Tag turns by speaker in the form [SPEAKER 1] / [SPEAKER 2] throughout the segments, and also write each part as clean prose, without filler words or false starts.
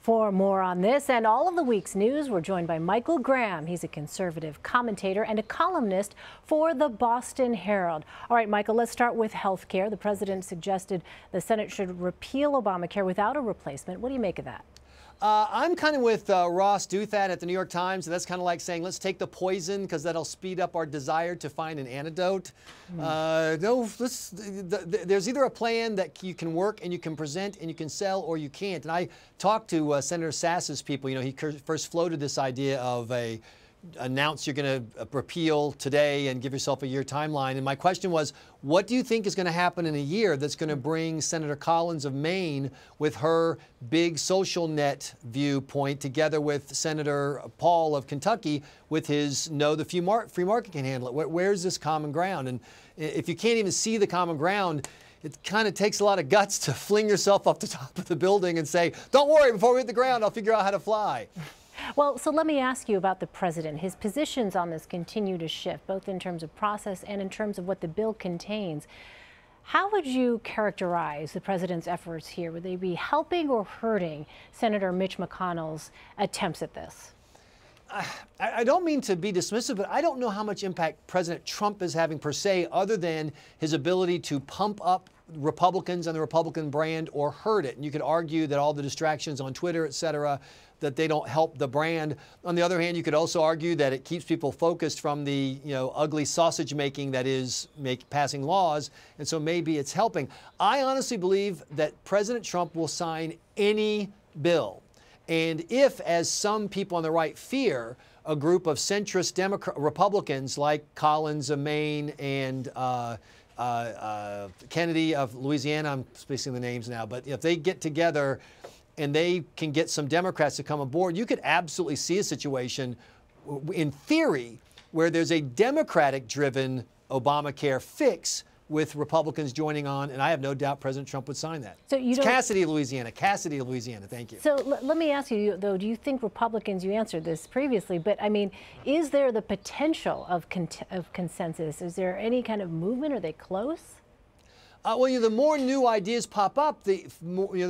[SPEAKER 1] For more on this and all of the week's news, we're joined by Michael Graham. He's a conservative commentator and a columnist for the Boston Herald. All right, Michael, let's start with health care. The president suggested the Senate should repeal Obamacare without a replacement. What do you make of that?
[SPEAKER 2] I'm kind of with Ross Douthat at the New York Times. That's kind of like saying, let's take the poison because that'll speed up our desire to find an antidote. No, there's either a plan that you can work and you can present and you can sell, or you can't. And I talked to Senator Sass's people. You know, he first floated this idea of announce you're going to repeal today and give yourself a year timeline. And my question was, what do you think is going to happen in a year that's going to bring Senator Collins of Maine with her big social net viewpoint together with Senator Paul of Kentucky with his no, the free market can handle it? Where's this common ground? And if you can't even see the common ground, it kind of takes a lot of guts to fling yourself up the top of the building and say, don't worry, before we hit the ground, I'll figure out how to fly.
[SPEAKER 1] Well, so let me ask you about the president. His positions on this continue to shift, both in terms of process and in terms of what the bill contains. How would you characterize the president's efforts here? Would they be helping or hurting Senator Mitch McConnell's attempts at this?
[SPEAKER 2] I don't mean to be dismissive, but I don't know how much impact President Trump is having per se, other than his ability to pump up Republicans and the Republican brand or hurt it. And you could argue that all the distractions on Twitter, et cetera, that they don't help the brand. On the other hand, you could also argue that it keeps people focused from the ugly sausage making that is passing laws, and so maybe it's helping. I honestly believe that President Trump will sign any bill. And if, as some people on the right fear, a group of centrist Republicans like Collins of Maine and Kennedy of Louisiana, I'm spacing the names now, but if they get together and they can get some Democrats to come aboard, you could absolutely see a situation, in theory, where there's a Democratic-driven Obamacare fix with Republicans joining on, and I have no doubt President Trump would sign that. So you Cassidy, Louisiana. Cassidy, Louisiana. Thank you.
[SPEAKER 1] So let me ask you, though, do you think Republicans, you answered this previously, but I mean, is there the potential of consensus? Is there any kind of movement? Are they close?
[SPEAKER 2] Well, the more new ideas pop up, the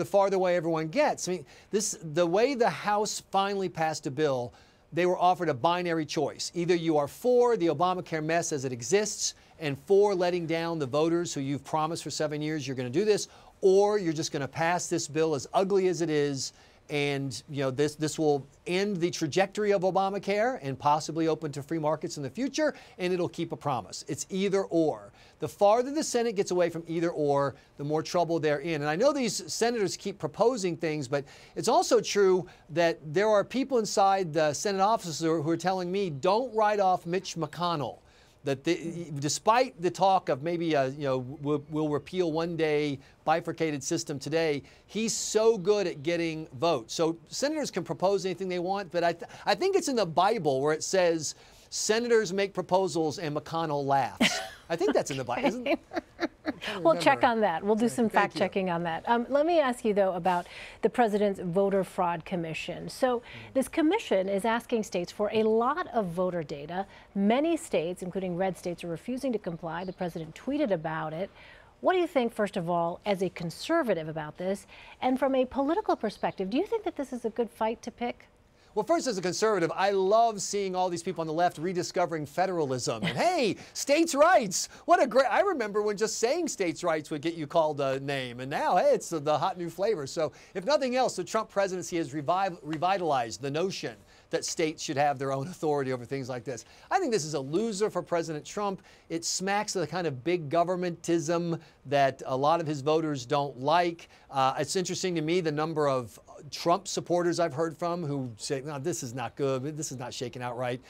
[SPEAKER 2] farther away everyone gets. I mean, the way the House finally passed a bill, they were offered a binary choice. Either you are for the Obamacare mess as it exists and for letting down the voters who you've promised for 7 years you're going to do this, or you're just going to pass this bill as ugly as it is, and this will end the trajectory of Obamacare and possibly open to free markets in the future, and it'll keep a promise. It's either or. The farther the Senate gets away from either or, the more trouble they're in. And I know these senators keep proposing things, but it's also true that there are people inside the Senate offices who are telling me, don't write off Mitch McConnell. That despite the talk of maybe we'll repeal one day bifurcated system today, he's so good at getting votes. So senators can propose anything they want, but I think it's in the Bible where it says senators make proposals and McConnell laughs. I think that's in the Bible, isn't it?
[SPEAKER 1] We'll check on that. We'll do some fact checking on that. Let me ask you, though, about the president's voter fraud commission. So this commission is asking states for a lot of voter data. Many states, including red states, are refusing to comply. The president tweeted about it. What do you think, first of all, as a conservative about this? And from a political perspective, do you think that this is a good fight to pick?
[SPEAKER 2] Well, first, as a conservative, I love seeing all these people on the left rediscovering federalism. And hey, states' rights. What a great, I remember when just saying states' rights would get you called a name. And now, hey, it's the hot new flavor. So if nothing else, the Trump presidency has revitalized the notion that states should have their own authority over things like this. I think this is a loser for President Trump. It smacks of the kind of big governmentism that a lot of his voters don't like. It's interesting to me the number of Trump supporters I've heard from who say, no, this is not good, this is not shaking out right.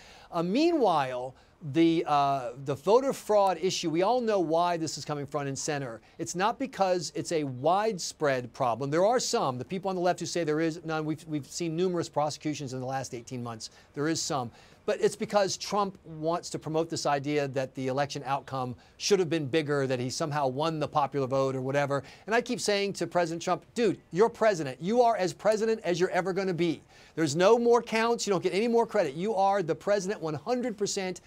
[SPEAKER 2] Meanwhile, the voter fraud issue, we all know why this is coming front and center. It's not because it's a widespread problem. There are some, the people on the left who say there is none. We've seen numerous prosecutions in the last 18 months. There is some. But it's because Trump wants to promote this idea that the election outcome should have been bigger, that he somehow won the popular vote or whatever. And I keep saying to President Trump, dude, you're president. You are as president as you're ever going to be. There's no more counts. You don't get any more credit. You are the president 100%.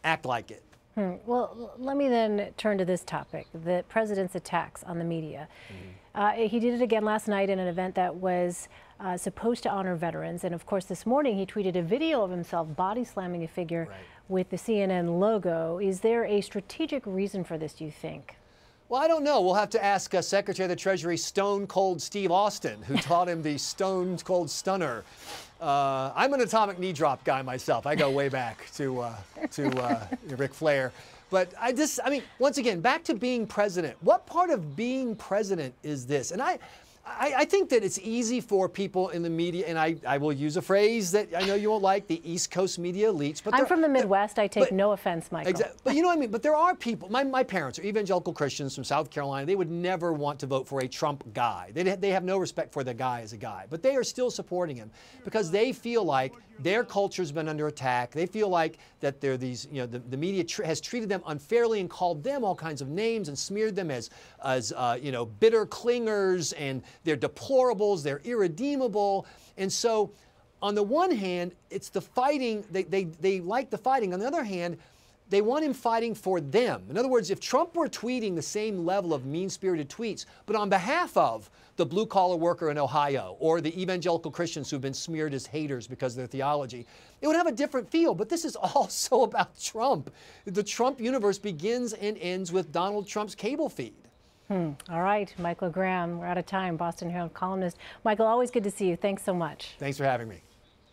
[SPEAKER 2] Act like it.
[SPEAKER 1] Well, let me then turn to this topic, the president's attacks on the media. He did it again last night in an event that was supposed to honor veterans. And of course, this morning he tweeted a video of himself body slamming a figure with the CNN logo. Is there a strategic reason for this, do you think?
[SPEAKER 2] Well, I don't know. We'll have to ask Secretary of the Treasury Stone Cold Steve Austin, who taught him the Stone Cold Stunner. I'm an atomic knee drop guy myself. I go way back to Ric Flair. But I mean, once again, back to being president. What part of being president is this? And I think that it's easy for people in the media, and I will use a phrase that I know you won't like, the East Coast media elites. But
[SPEAKER 1] I'm from the Midwest. I take no offense, Michael.
[SPEAKER 2] Exactly. But you know what I mean? But there are people, my parents are evangelical Christians from South Carolina. They would never want to vote for a Trump guy. They have no respect for the guy as a guy. But they are still supporting him because they feel like their culture's been under attack. They feel like that they're these, you know, the media has treated them unfairly and called them all kinds of names and smeared them as you know, bitter clingers, and they're deplorables, they're irredeemable. And so on the one hand, it's the fighting, they like the fighting. On the other hand, they want him fighting for them. In other words, if Trump were tweeting the same level of mean-spirited tweets, but on behalf of the blue-collar worker in Ohio or the evangelical Christians who've been smeared as haters because of their theology, it would have a different feel. But this is also about Trump. The Trump universe begins and ends with Donald Trump's cable feed.
[SPEAKER 1] All right, Michael Graham, we're out of time, Boston Herald columnist. Michael, always good to see you. Thanks so much.
[SPEAKER 2] Thanks for having me.